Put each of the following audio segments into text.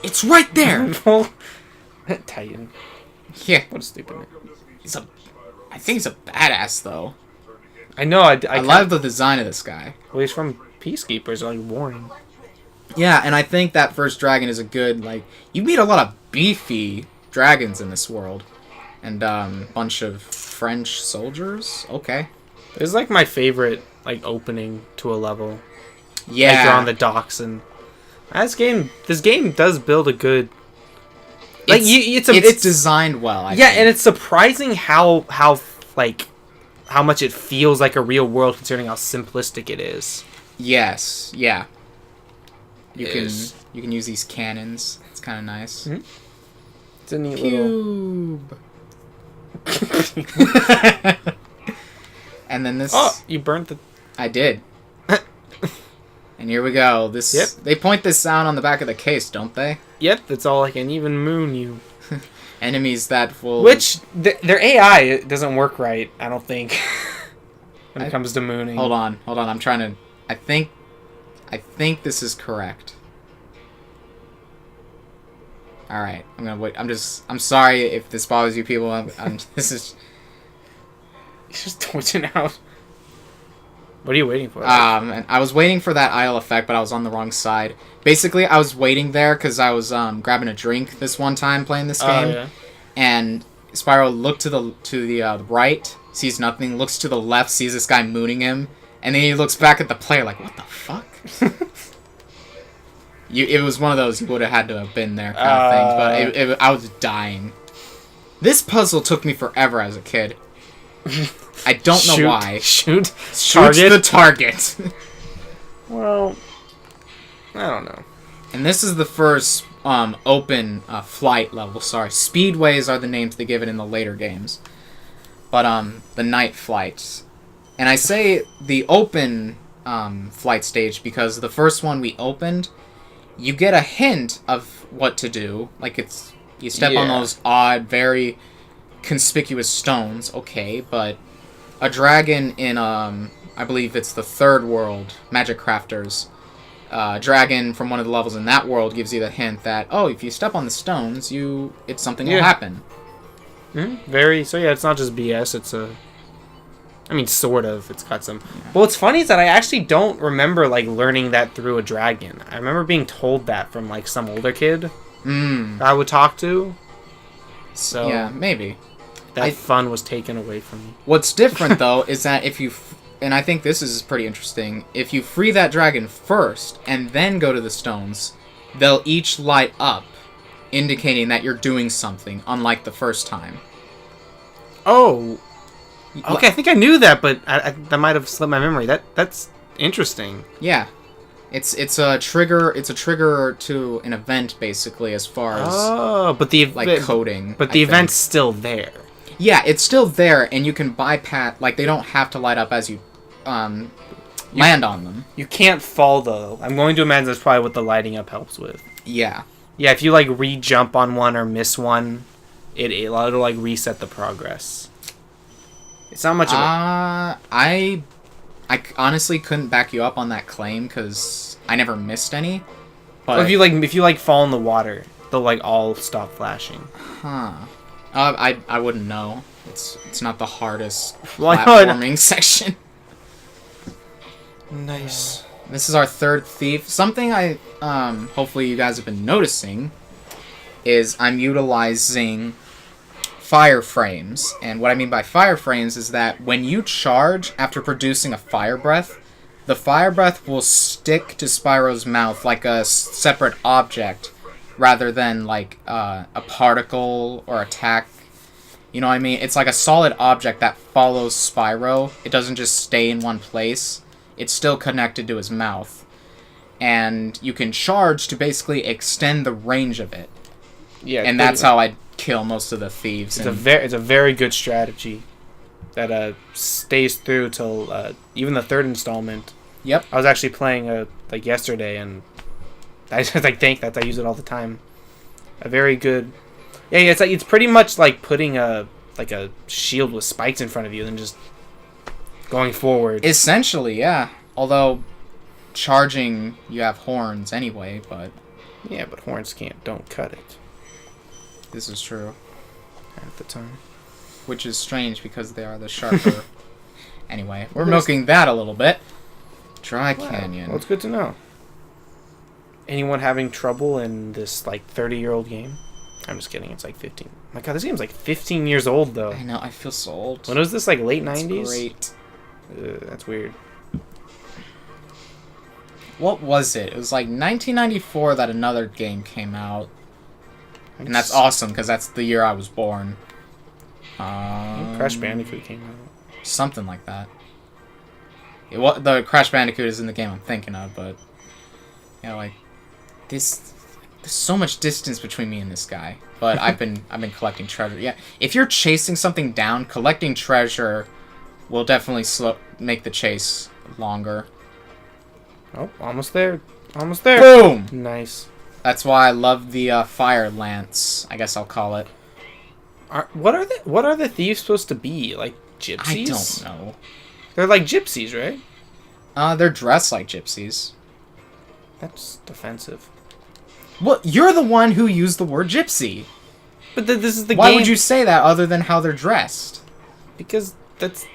It's right there. Titan. Yeah. What a stupid name. I think he's a badass though. I know. I love the design of this guy. Well, he's from Peacekeepers, like Warring. Yeah, and I think that first dragon is a good, like, you meet a lot of beefy dragons in this world. And, bunch of French soldiers. Okay. This is, like, my favorite, like, opening to a level. Yeah. Like, you're on the docks, and this game does build a good... Like, it's designed well, I think. And it's surprising how much it feels like a real world, considering how simplistic it is. Yes, yeah. You can use these cannons. It's kind of nice. Mm-hmm. It's a neat Cube. And then this. Oh, you burnt the. I did. And here we go. They point this out on the back of the case, don't they? Yep, it's all like an even moon. You enemies that will. Which their AI doesn't work right. I don't think. When it comes to mooning. Hold on. I'm trying to. I think this is correct. All right, I'm gonna wait. I'm sorry if this bothers you people. This is. He's just twitching out. What are you waiting for? And I was waiting for that idle effect, but I was on the wrong side. Basically, I was waiting there because I was grabbing a drink this one time playing this game, yeah. And Spyro looked to the right, sees nothing. Looks to the left, sees this guy mooning him. And then he looks back at the player like, what the fuck? It was one of those you would have had to have been there kind of thing, but I was dying. This puzzle took me forever as a kid. I don't know why. Shoot the target. Well, I don't know. And this is the first open flight level. Sorry, speedways are the names they give it in the later games. But the night flights. And I say the open flight stage because the first one we opened, you get a hint of what to do. Like you step on those odd, very conspicuous stones. Okay, but a dragon in I believe it's the third world, Magic Crafters. Dragon from one of the levels in that world gives you the hint that if you step on the stones, something will happen. Mm-hmm. So it's not just BS. It's sort of. It's got some. Yeah. But what's funny is that I actually don't remember learning that through a dragon. I remember being told that from some older kid I would talk to. So yeah, maybe that fun was taken away from me. What's different though is that if you, and I think this is pretty interesting, if you free that dragon first and then go to the stones, they'll each light up, indicating that you're doing something, unlike the first time. Oh. Okay, I think I knew that, but that might have slipped my memory. That's interesting. Yeah, it's a trigger. It's a trigger to an event, basically, as far as coding. But the event's still there. Yeah, it's still there, and you can bypass. They don't have to light up as you land on them. You can't fall though. I'm going to imagine that's probably what the lighting up helps with. Yeah. Yeah, if you re-jump on one or miss one, it'll reset the progress. It's not much of a... I honestly couldn't back you up on that claim because I never missed any. But if you fall in the water, they'll all stop flashing. Huh. I wouldn't know. It's not the hardest platforming section. Nice. This is our third thief. Something I hopefully you guys have been noticing is I'm utilizing fire frames. And what I mean by fire frames is that when you charge after producing a fire breath, the fire breath will stick to Spyro's mouth like a separate object rather than a particle or attack. You know what I mean? It's like a solid object that follows Spyro. It doesn't just stay in one place. It's still connected to his mouth. And you can charge to basically extend the range of it. Yeah, and that's how I kill most of the thieves. It's a very good strategy that stays through till even the third installment. Yep. I was actually playing yesterday, and I just I use it all the time. A very good. Yeah, it's pretty much like putting a shield with spikes in front of you and just going forward. Essentially, yeah. Although charging, you have horns anyway, but... Yeah, but horns don't cut it. This is true. At the time. Which is strange because they are the sharper. Anyway, we're milking that a little bit. Dry Canyon. Well, it's good to know. Anyone having trouble in this, like, 30-year-old game? I'm just kidding, it's like 15. My god, this game's like 15 years old, though. I know, I feel so old. When was this, like, late 90s? Great. That's weird. What was it? It was like 1994 that another game came out. And that's awesome, because that's the year I was born. Crash Bandicoot came out. Something like that. The Crash Bandicoot is in the game I'm thinking of, but... You know, like... There's so much distance between me and this guy. But I've been collecting treasure. Yeah, if you're chasing something down, collecting treasure will definitely make the chase longer. Oh, almost there. Almost there. Boom! Nice. That's why I love the fire lance, I guess I'll call it. What are the thieves supposed to be? Like gypsies? I don't know. They're like gypsies, right? They're dressed like gypsies. That's defensive. Well, you're the one who used the word gypsy. But this is the game. Why would you say that other than how they're dressed? Because that's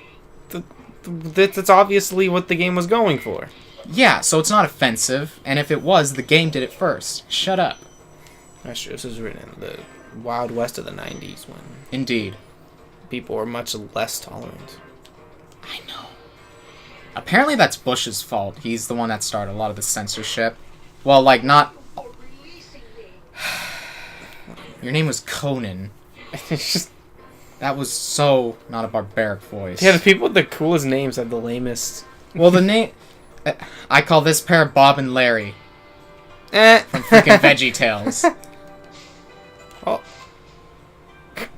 obviously what the game was going for. Yeah, so it's not offensive, and if it was, the game did it first. Shut up. That's true. This was written in the Wild West of the 90s when Indeed. people were much less tolerant. I know. Apparently that's Bush's fault. He's the one that started a lot of the censorship. Well, like, not... Your name was Conan. It's just... That was so not a barbaric voice. Yeah, the people with the coolest names have the lamest... Well, the name... I call this pair Bob and Larry. From From freaking VeggieTales. Oh.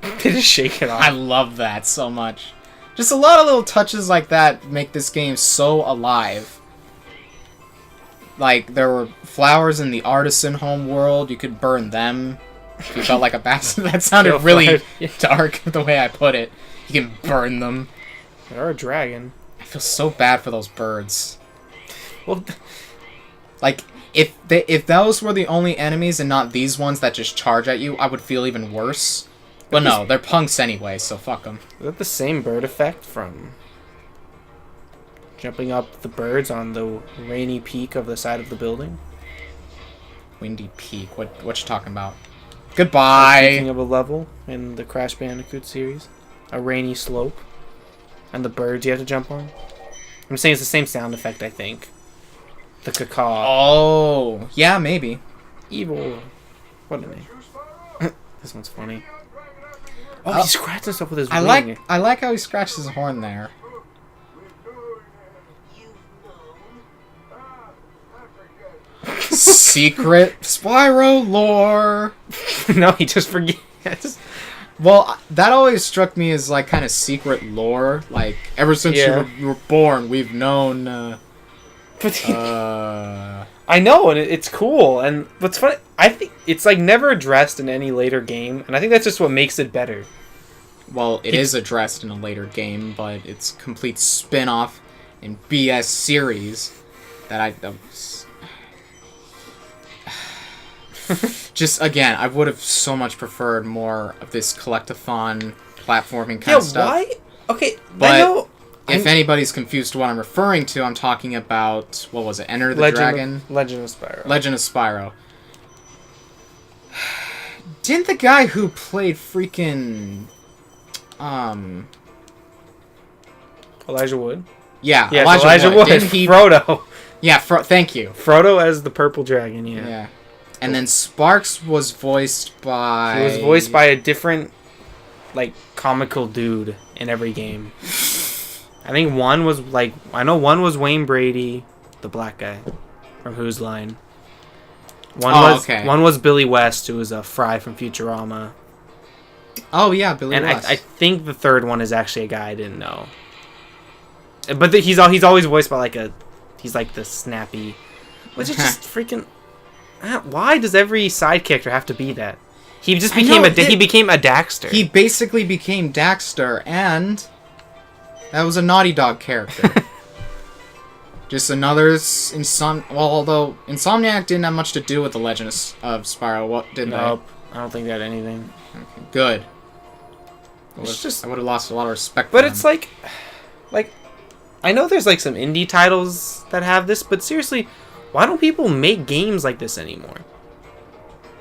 They just shake it off. I love that so much. Just a lot of little touches like that make this game so alive. Like, there were flowers in the artisan home world. You could burn them if you felt like a bastard. That sounded really dark, the way I put it. You can burn them. They're a dragon. I feel so bad for those birds. Well, like, if those were the only enemies and not these ones that just charge at you, I would feel even worse. But no, they're punks anyway, so fuck them. Is that the same bird effect from jumping up the birds on the rainy peak of the side of the building? Windy Peak. What you talking about? Goodbye. Speaking of a level in the Crash Bandicoot series, a rainy slope, and the birds you have to jump on. I'm saying it's the same sound effect, I think. The cacaw. Oh, yeah, maybe. Evil. What a name. This one's funny. Oh, he's scratching stuff with his wing. I like how he scratches his horn there. Secret Spyro lore. No, he just forgets. Well, that always struck me as like kind of secret lore. Like ever since you were born, we've known. I know, and it's cool. And what's funny, I think it's like never addressed in any later game, and I think that's just what makes it better. Well, it is addressed in a later game, but it's complete spin-off and BS series that I just again, I would have so much preferred more of this collectathon platforming kind of stuff. Yeah, why? Okay, but I know. If anybody's confused to what I'm referring to, I'm talking about, what was it, Enter the Dragon? Legend of Spyro. Legend of Spyro. Didn't the guy who played freaking... Elijah Wood? Yeah, Elijah Wood. Frodo. Yeah, thank you. Frodo as the purple dragon, Yeah. And then Sparks was voiced by... He was voiced by a different, like, comical dude in every game. I think one was, like... I know one was Wayne Brady, the black guy, from Who's Line. One was Billy West, who was a Fry from Futurama. Oh, yeah, Billy West. And I think the third one is actually a guy I didn't know. But he's always voiced by, like, he's, like, the snappy... Which is just freaking... Why does every side character have to be that? He just became he became a Daxter. He basically became Daxter, and that was a Naughty Dog character. Just another well, although Insomniac didn't have much to do with the Legend of Spyro, what did Nope. I don't think they had anything. they? Okay, good. It's just... I would have lost a lot of respect. But for it's them. like, I know there's like some indie titles that have this, but seriously, why don't people make games like this anymore?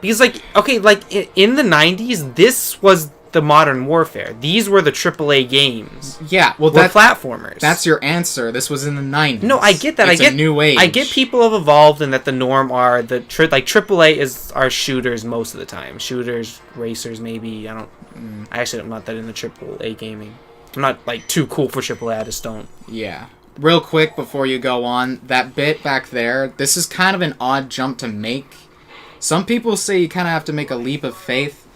Because like, okay, like in the 90s, this was the Modern Warfare. These were the AAA games. Yeah, well, that's platformers. That's your answer. This was in the 90s. No, I get that. It's I get a new age. I get people have evolved and that the norm are the like AAA are shooters most of the time. Shooters, racers, maybe. I actually am not that into AAA gaming. I'm not like too cool for AAA. I just don't. Yeah. Real quick before you go on, that bit back there, this is kind of an odd jump to make. Some people say you kind of have to make a leap of faith.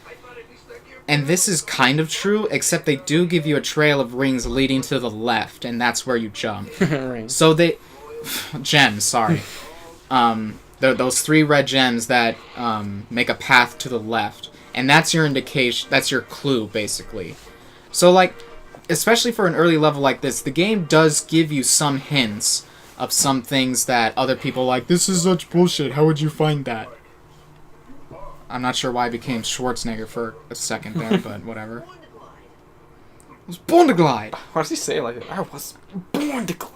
And this is kind of true, except they do give you a trail of rings leading to the left, and that's where you jump. So they... gems, sorry. Those 3 red gems that make a path to the left. And that's your indication, that's your clue, basically. So, like, especially for an early level like this, the game does give you some hints of some things that other people are like, this is such bullshit, how would you find that? I'm not sure why I became Schwarzenegger for a second there, but whatever. I was born to glide. Why does he say it like that? I was born to glide.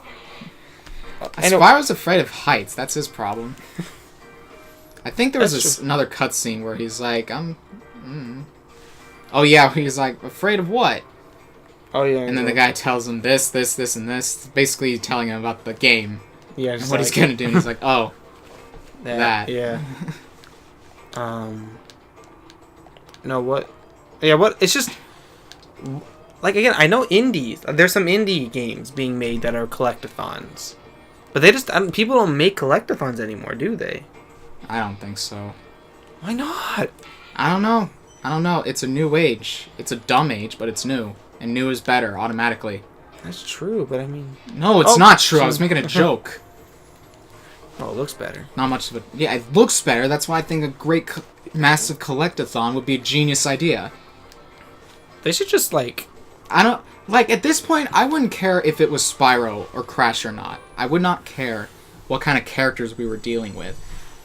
Spyro's afraid of heights. That's his problem. I think there was another cutscene where he's like, Oh yeah, he's like, afraid of what? Oh yeah. And then the guy tells him this, and this. Basically telling him about the game. Yeah. And what he's gonna do. And he's like, oh. That. Yeah. No, what? Yeah, what? It's just... Like, again, I know indies. There's some indie games being made that are collectathons. But they just... people don't make collectathons anymore, do they? I don't think so. Why not? I don't know. It's a new age. It's a dumb age, but it's new. And new is better, automatically. That's true, but I mean... No, it's not true. I was making a joke. Oh, it looks better. Not much of a... Yeah, it looks better. That's why I think a great massive collectathon would be a genius idea. They should just, like... I don't... Like, at this point, I wouldn't care if it was Spyro or Crash or not. I would not care what kind of characters we were dealing with.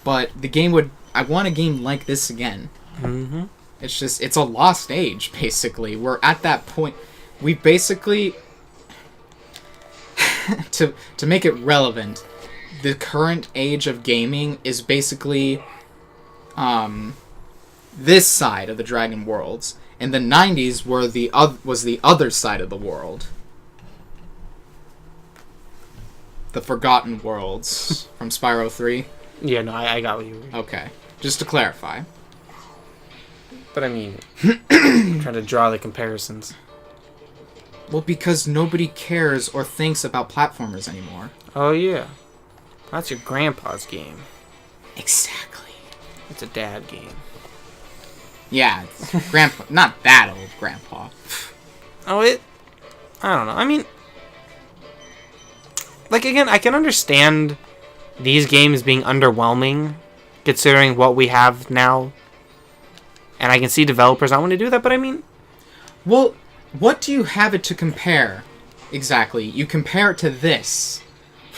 But the game would... I want a game like this again. Mm-hmm. It's just... It's a lost age, basically. We're at that point... We basically... to make it relevant... The current age of gaming is basically this side of the Dragon Worlds. In the 90s was the other side of the world. The Forgotten Worlds from Spyro 3. Yeah, no, I got what you were. Okay. Just to clarify. But I mean, I'm trying to draw the comparisons. Well, because nobody cares or thinks about platformers anymore. Oh, yeah. That's your grandpa's game. Exactly. It's a dad game. Yeah, it's grandpa. Not that old grandpa. Oh, I don't know. I mean, like, again, I can understand these games being underwhelming, considering what we have now. And I can see developers not want to do that, but I mean... Well, what do you have it to compare? Exactly. You compare it to this.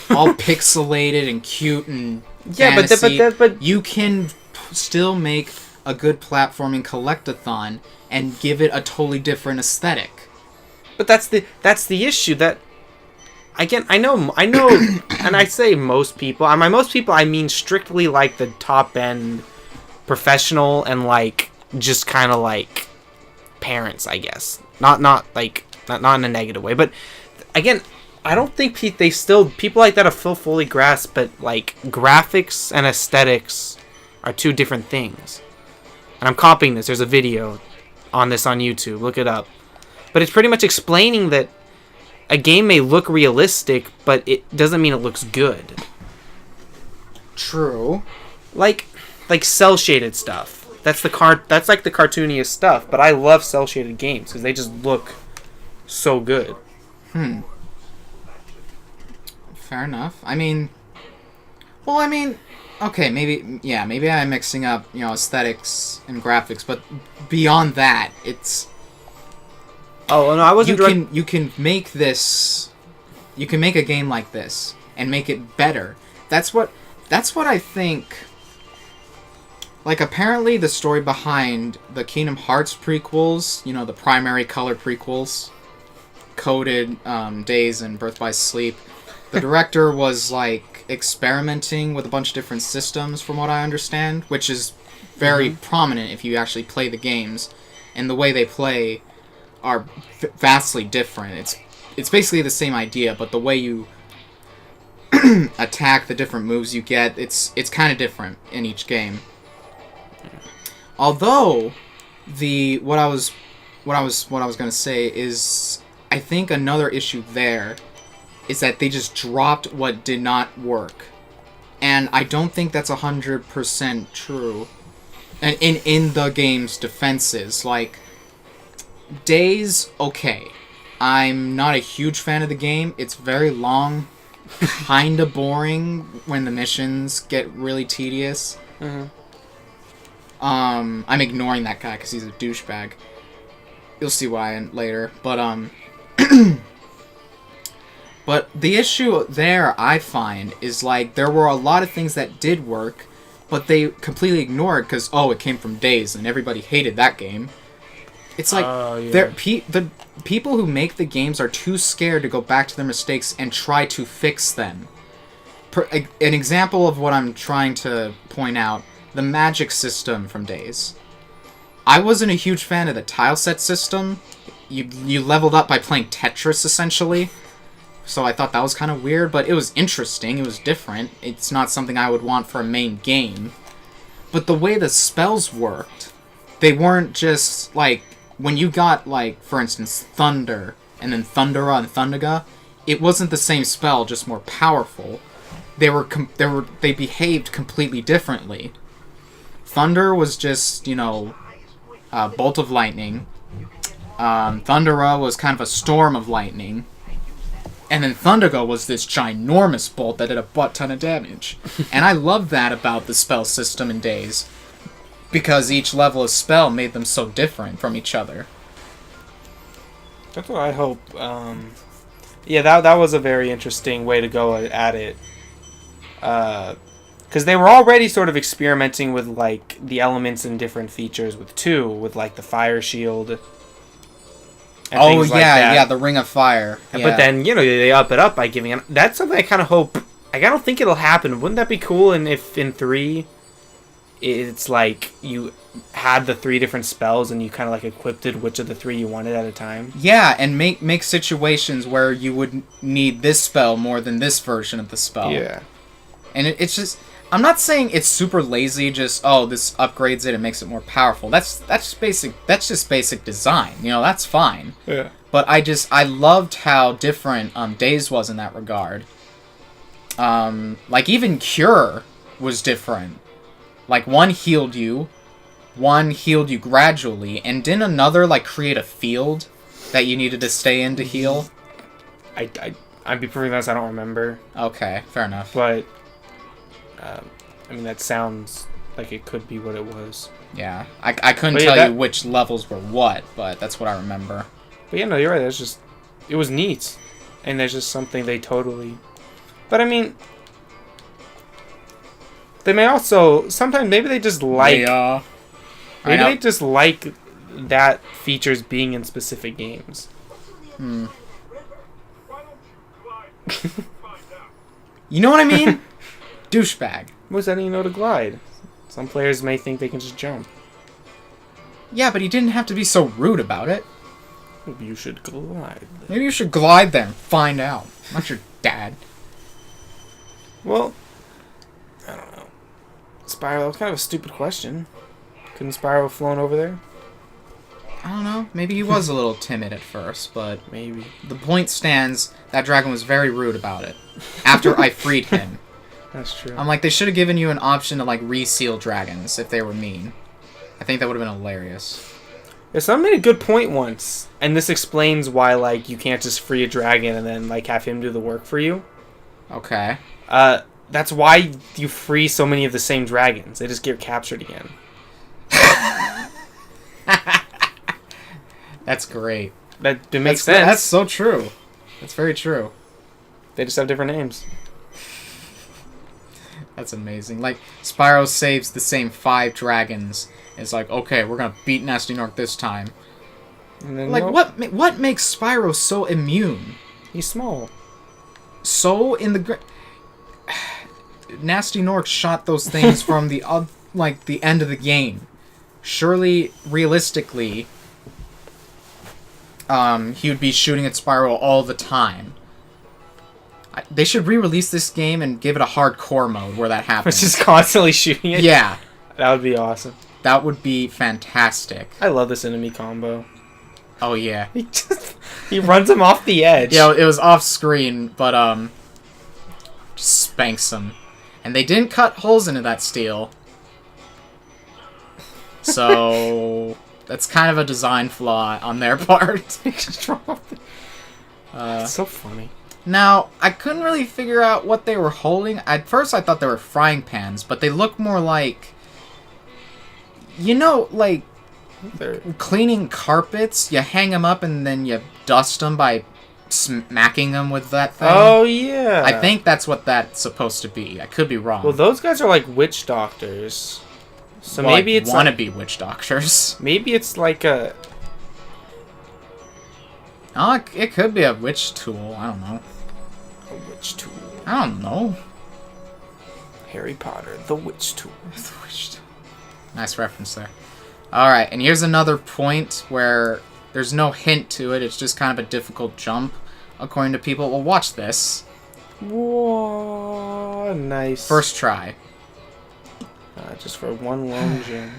All pixelated and cute and fantasy. Yeah, but you can still make a good platforming collectathon and give it a totally different aesthetic. But that's the issue. That again, I know, and I say most people. By most people, I mean strictly like the top end, professional and like just kind of like parents, I guess. Not in a negative way, but again. I don't think people like that have fully grasped, but like graphics and aesthetics are 2 different things. And I'm copying this. There's a video on this on YouTube. Look it up. But it's pretty much explaining that a game may look realistic, but it doesn't mean it looks good. True. Like cell shaded stuff. That's like the cartooniest stuff. But I love cell shaded games because they just look so good. Fair enough. I mean, okay, maybe I'm mixing up, aesthetics and graphics, but beyond that, it's... Oh, no, I wasn't... You can make a game like this, and make it better. That's what I think. Like, apparently the story behind the Kingdom Hearts prequels, you know, the primary color prequels, Coded, Days, and Birth by Sleep, the director was, like, experimenting with a bunch of different systems, from what I understand, which is very prominent if you actually play the games, and the way they play are vastly different. It's basically the same idea, but the way you attack, the different moves you get, it's kind of different in each game. Although what I was gonna say is, I think another issue there is that they just dropped what did not work, and I don't think that's 100% true. And in the game's defenses, like, Days, okay, I'm not a huge fan of the game. It's very long, kinda boring when the missions get really tedious. I'm ignoring that guy because he's a douchebag. You'll see why later. But, but the issue there, I find, is, like, there were a lot of things that did work, but they completely ignored because, oh, it came from Days, and everybody hated that game. It's like, the people who make the games are too scared to go back to their mistakes and try to fix them. An example of what I'm trying to point out, the magic system from Days. I wasn't a huge fan of the tile set system. You leveled up by playing Tetris, essentially. So I thought that was kind of weird, but it was interesting. It was different. It's not something I would want for a main game. But the way the spells worked, they weren't just, like, when you got, like, for instance, Thunder, and then Thundera and Thundaga, it wasn't the same spell, just more powerful. They behaved completely differently. Thunder was just, you know, a bolt of lightning. Thundera was kind of a storm of lightning. And then Thundaga was this ginormous bolt that did a butt ton of damage. And I love that about the spell system in Days, because each level of spell made them so different from each other. That's what I hope. Yeah, that was a very interesting way to go at it. Because they were already sort of experimenting with, like, the elements and different features with 2, with, like, the fire shield. And oh, yeah, the Ring of Fire. Yeah. But then, you know, they up it up by giving it... That's something I kind of hope... I don't think it'll happen. Wouldn't that be cool? And if in 3, it's like you had the 3 different spells and you kind of, like, equipped which of the 3 you wanted at a time? Yeah, and make situations where you would need this spell more than this version of the spell. Yeah. And it's just... I'm not saying it's super lazy, just, oh, this upgrades it and makes it more powerful. That's just basic design. You know, that's fine. Yeah. But I loved how different Days was in that regard. Like, even Cure was different. Like, one healed you gradually, and didn't another, like, create a field that you needed to stay in to heal? I'd be perfectly honest, I don't remember. Okay, fair enough. But... I mean, that sounds like it could be what it was. Yeah. I couldn't tell you which levels were what, but that's what I remember. But yeah, no, you're right. That's just... It was neat. And there's just something they totally... But I mean... They may also... Sometimes maybe they just like... Yeah. Maybe they just like that features being in specific games. You know what I mean? Douchebag. What's that, you know, to glide? Some players may think they can just jump. Yeah, but he didn't have to be so rude about it. Maybe you should glide. Maybe you should glide there and find out. I'm not your dad. Well, I don't know. Spyro, that was kind of a stupid question. Couldn't Spyro have flown over there? I don't know. Maybe he was a little timid at first, but... Maybe. The point stands, that dragon was very rude about it. After I freed him. That's true. I'm like, they should have given you an option to, like, reseal dragons if they were mean. I think that would have been hilarious. Yeah, someone made a good point once, and this explains why, like, you can't just free a dragon and then, like, have him do the work for you. Okay. That's why you free so many of the same dragons. They just get captured again. That's great. That makes sense. That's so true. That's very true. They just have different names. That's amazing. Like, Spyro saves the same 5 dragons. It's like, okay, we're gonna beat Nasty Nork this time. And then Like, nope. what makes Spyro so immune? He's small. So in the Nasty Nork shot those things from the like the end of the game. Surely, realistically, he would be shooting at Spyro all the time. They should re-release this game and give it a hardcore mode where that happens. It's just constantly shooting it. Yeah, That would be awesome. that would be fantastic. I love this enemy combo. Oh yeah. He runs him off the edge. Yeah, it was off screen, but just spanks him. And they didn't cut holes into that steel. So that's kind of a design flaw on their part. It's so funny. Now, I couldn't really figure out what they were holding. At first I thought they were frying pans, but they look more like, you know, like They're... cleaning carpets. You hang them up and then you dust them by smacking them with that thing. Oh, yeah. I think that's what that's supposed to be. I could be wrong. Well, those guys are like witch doctors. So Well, maybe it's wanna like, be witch doctors. maybe it's like a... Oh, it could be a witch tool. I don't know. A witch tool. I don't know. Harry Potter, the witch tool. The witch tool. Nice reference there. Alright, and here's another point where there's no hint to it. It's just kind of a difficult jump, according to people. Well, watch this. Whoa, nice. First try. Just for one lone gem.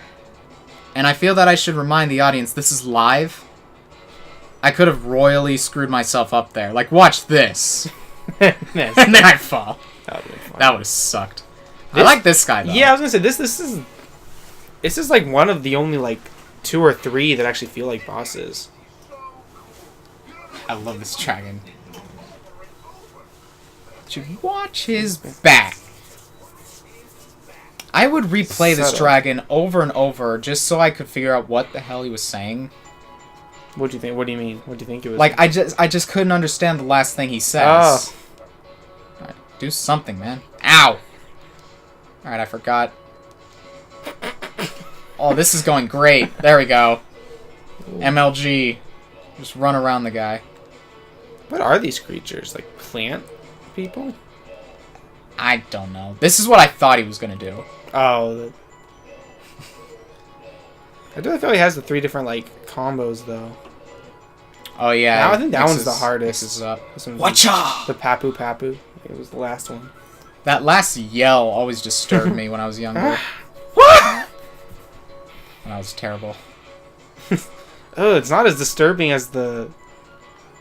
And I feel that I should remind the audience, this is live. I could have royally screwed myself up there. Like, watch this. Nice. And then I fall. That would have been fun. That would have sucked. I like this guy, though. Yeah, I was gonna say this is like one of the only like 2 or 3 that actually feel like bosses. I love this dragon. Should watch his back. I would replay this Subtle. dragon over and over just so I could figure out what the hell he was saying. What do you think? What do you mean? What do you think it was? Like, I just couldn't understand the last thing he says. Oh. Alright, do something, man. Ow! Alright, I forgot. Oh, this is going great. There we go. MLG. Just run around the guy. What are these creatures? Like plant people? I don't know. This is what I thought he was gonna do. Oh. I do feel he has the 3 different like combos though. Oh yeah. Now, I think that one's mixes- the hardest. mixes up. This one's Watcha! the Papu Papu. It was the last one. That last yell always disturbed me when I was younger. When I was terrible. Oh, it's not as disturbing as the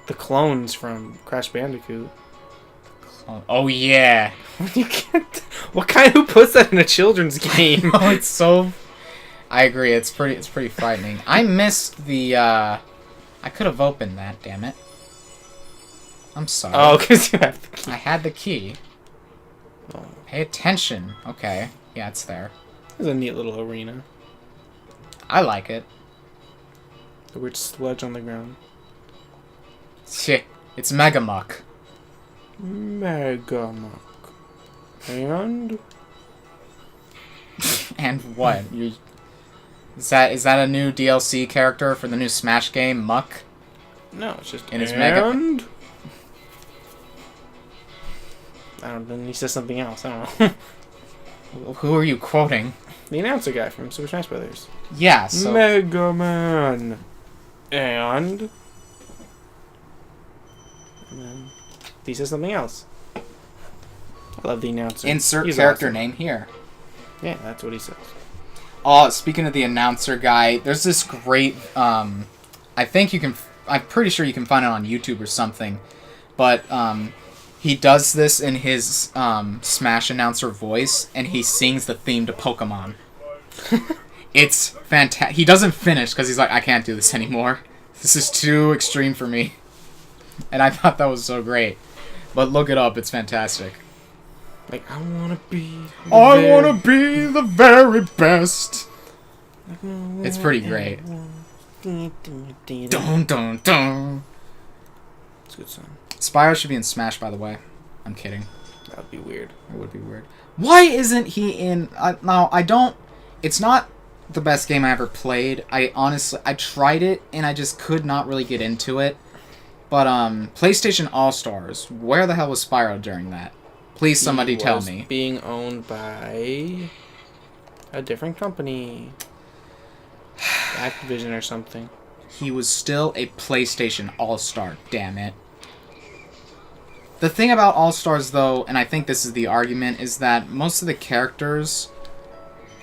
clones from Crash Bandicoot. Oh yeah. You can't. What kind who puts that in a children's game? Oh, it's so. I agree. It's pretty frightening. I missed the. I could have opened that. Damn it. I'm sorry. Oh, because you have the key. I had the key. Oh. Pay attention. Okay. Yeah, it's there. It's a neat little arena. I like it. The weird sludge on the ground. Shit. It's Mega Muck. Megamuck. And And what? Is that a new DLC character for the new Smash game, Muck? no, it's just And it's mega- I don't know. Then he says something else. I don't know. Who are you quoting? The announcer guy from Super Smash Brothers. Yeah, so Mega Man. And then he says something else. I love the announcer. insert He's character awesome. name here. Yeah, that's what he says. Oh, speaking of the announcer guy, there's this great, I think you can, I'm pretty sure you can find it on YouTube or something, but, he does this in his, Smash announcer voice, and he sings the theme to Pokemon. It's fantastic. He doesn't finish, because he's like, I can't do this anymore. This is too extreme for me. And I thought that was so great. But look it up, it's fantastic. Like, I wanna be. I wanna be the very best. It's pretty great. Dun dun dun. It's a good song. Spyro should be in Smash, by the way. I'm kidding. That would be weird. It would be weird. Why isn't he in... now, I don't... It's not the best game I ever played. I tried it, and I just could not really get into it. But, PlayStation All-Stars, where the hell was Spyro during that? Please, somebody tell me. Being owned by a different company. Activision or something. He was still a PlayStation All-Star, damn it. The thing about All-Stars, though, and I think this is the argument, is that most of the characters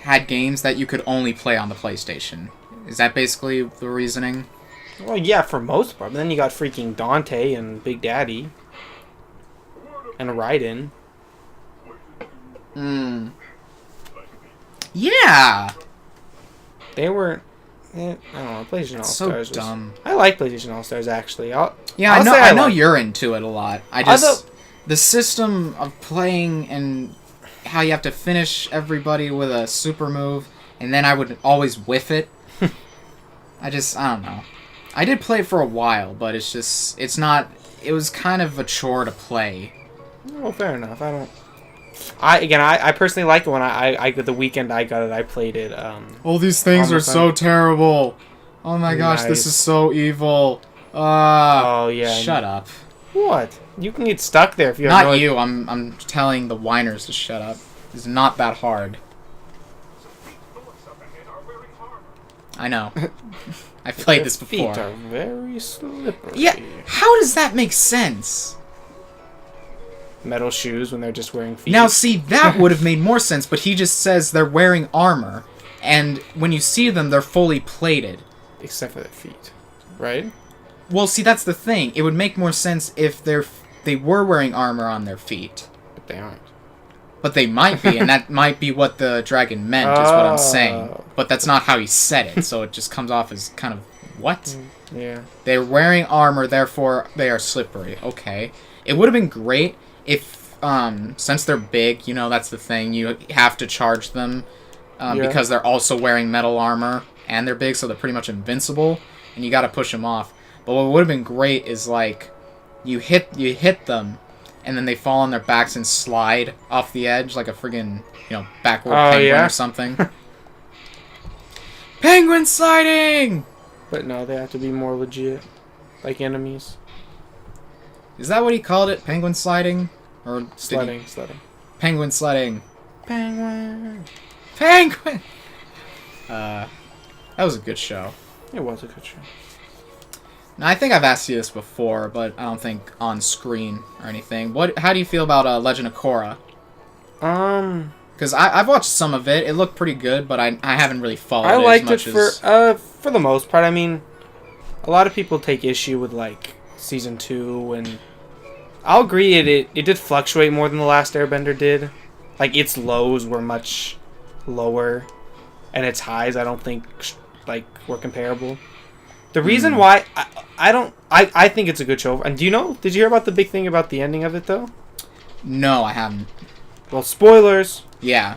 had games that you could only play on the PlayStation. Is that basically the reasoning? Well, yeah, for most part. But then you got freaking Dante and Big Daddy. And Raiden. Yeah! They were... I don't know, PlayStation All-Stars so dumb. I like PlayStation All-Stars, actually. I know you're into it a lot. The system of playing and how you have to finish everybody with a super move, and then I would always whiff it. I don't know. I did play it for a while, but it was kind of a chore to play. Well, fair enough. I personally like it when the weekend I got it, I played it. All these things are so terrible. Oh my gosh, this is so evil. Oh yeah. Shut up. What? You can get stuck there if you have you. I'm telling the whiners to shut up. It's not that hard. I know. I played this before. Feet are very slippery. Yeah. How does that make sense? Metal shoes when they're just wearing feet. Now, see, that would have made more sense, but he just says they're wearing armor, and when you see them, they're fully plated. Except for their feet, right? Well, see, that's the thing. It would make more sense if they were wearing armor on their feet. But they aren't. But they might be, and that might be what the dragon meant, is what I'm saying. But that's not how he said it, so it just comes off as kind of, what? Yeah. They're wearing armor, therefore they are slippery. Okay. It would have been great if, since they're big, that's the thing, you have to charge them, because they're also wearing metal armor, and they're big, so they're pretty much invincible, and you gotta push them off. But what would have been great is, like, you hit them, and then they fall on their backs and slide off the edge like a friggin', backward penguin or something. Penguin sliding! But no, they have to be more legit, like enemies. Is that what he called it? Penguin sliding? Or sledding. Penguin sledding. Penguin. That was a good show. It was a good show. Now, I think I've asked you this before, but I don't think on screen or anything. How do you feel about Legend of Korra? Because I've watched some of it. It looked pretty good, but I haven't really followed it as much as... I liked it for the most part. I mean, a lot of people take issue with, like, Season 2, and I'll agree it did fluctuate more than The Last Airbender did. Like, its lows were much lower, and its highs I don't think, were comparable. The reason why I think it's a good show. And did you hear about the big thing about the ending of it, though? No, I haven't. Well, spoilers. Yeah.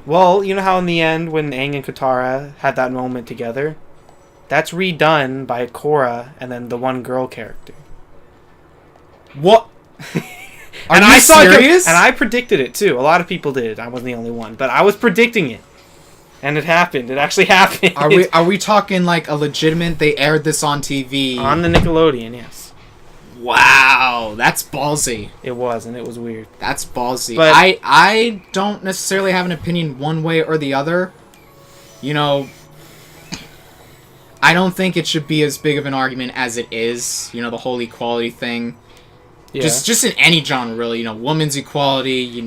Well, you know how in the end, when Aang and Katara had that moment together? That's redone by Korra and then the one girl character. What? Are you serious? And I predicted it, too. A lot of people did. I wasn't the only one. But I was predicting it. And it happened. It actually happened. Are we talking like a legitimate? They aired this on TV on the Nickelodeon, yes. Wow, that's ballsy. It was, and it was weird. That's ballsy. But I don't necessarily have an opinion one way or the other. I don't think it should be as big of an argument as it is. The whole equality thing. Yeah. Just in any genre, really. Women's equality.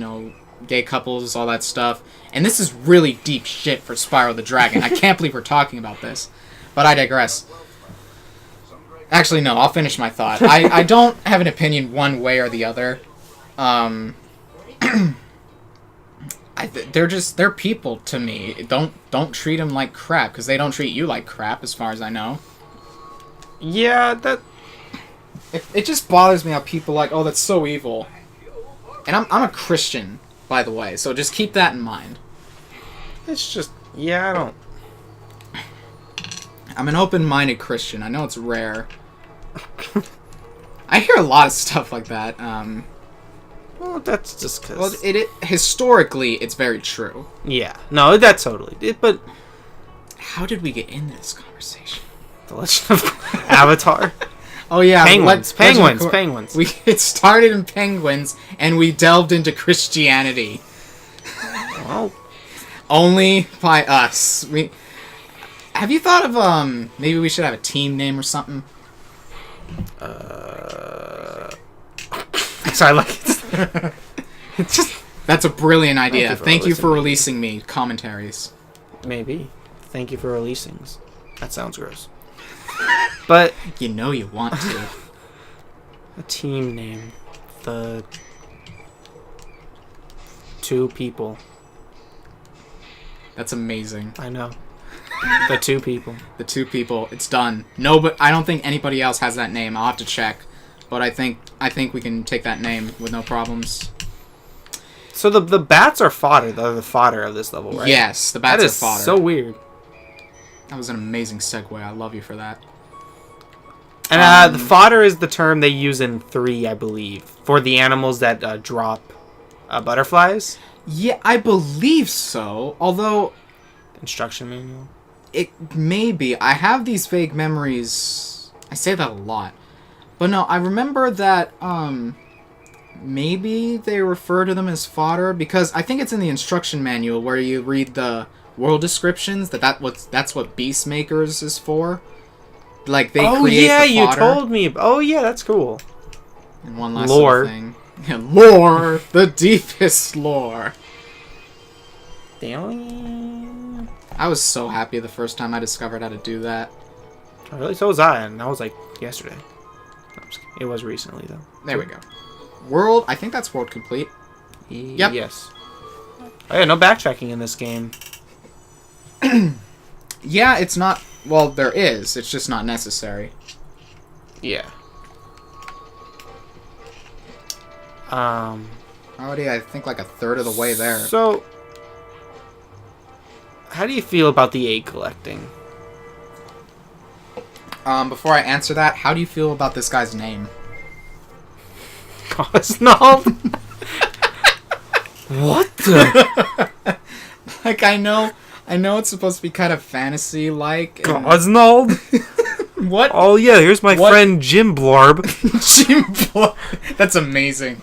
Gay couples, all that stuff. And this is really deep shit for Spyro the Dragon. I can't believe we're talking about this. But I digress. Actually, no, I'll finish my thought. I don't have an opinion one way or the other. They're people to me. Don't treat them like crap, because they don't treat you like crap, as far as I know. Yeah, It just bothers me how people oh, that's so evil. And I'm a Christian, by the way, so just keep that in mind. It's just, yeah, I don't... I'm an open-minded Christian. I know it's rare. I hear a lot of stuff like that. Well, that's just because... Well, historically, it's very true. Yeah. No, that's totally... but... How did we get into this conversation? The Legend of Avatar? Oh, yeah. Penguins. Penguins. It started in penguins, and we delved into Christianity. Well... Only by us. Have you thought of, maybe we should have a team name or something? Sorry, like... It's just... That's a brilliant idea. Thank you for releasing releasing me commentaries. Maybe. Thank you for releasings. That sounds gross. But... You know you want to. A team name. The... Two people. That's amazing. I know. The two people. The two people. It's done. No, but I don't think anybody else has that name. I'll have to check. But I think we can take that name with no problems. So the bats are fodder. They're the fodder of this level, right? Yes, the bats are fodder. That is so weird. That was an amazing segue. I love you for that. And the fodder is the term they use in 3, I believe, for the animals that drop butterflies. Yeah, I believe so. Although... Instruction manual? It may be. I have these vague memories. I say that a lot. But no, I remember that, maybe they refer to them as fodder, because I think it's in the instruction manual where you read the world descriptions, that's what Beastmakers is for. Like, they create the fodder. You told me. Oh, yeah, that's cool. And one last lore. thing. Lore! The deepest lore. Damn. I was so happy the first time I discovered how to do that. Really? So was I, and that was like yesterday. No, it was recently, though. There we go. World, I think that's world complete. Yep. Yes. Oh yeah, no backtracking in this game. Yeah, it's not... Well, there is. It's just not necessary. Yeah. Already, I think, like a third of the way there. So, how do you feel about the egg collecting? Before I answer that, how do you feel about this guy's name? Gosnold? What the? Like, I know it's supposed to be kind of fantasy-like. Gosnold? What? Oh yeah, here's my friend Jim Blarb. Jim Blarb. That's amazing.